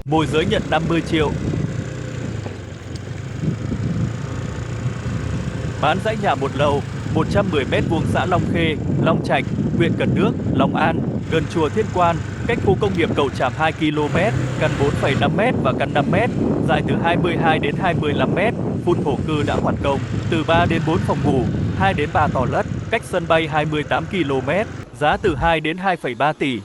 Môi giới nhận 50 triệu. Bán dãy nhà một lầu, 110 m² xã Long Khê, Long Trạch, huyện Cần Đước, Long An, gần chùa Thiên Quan, cách khu công nghiệp Cầu Tràm 2 km, căn 4,5 m và căn 5 m, dài từ 22 đến 25 m, phun thổ cư đã hoàn công, từ 3 đến 4 phòng ngủ, 2 đến 3 toilet, cách sân bay 28 km, giá từ 2 đến 2,3 tỷ.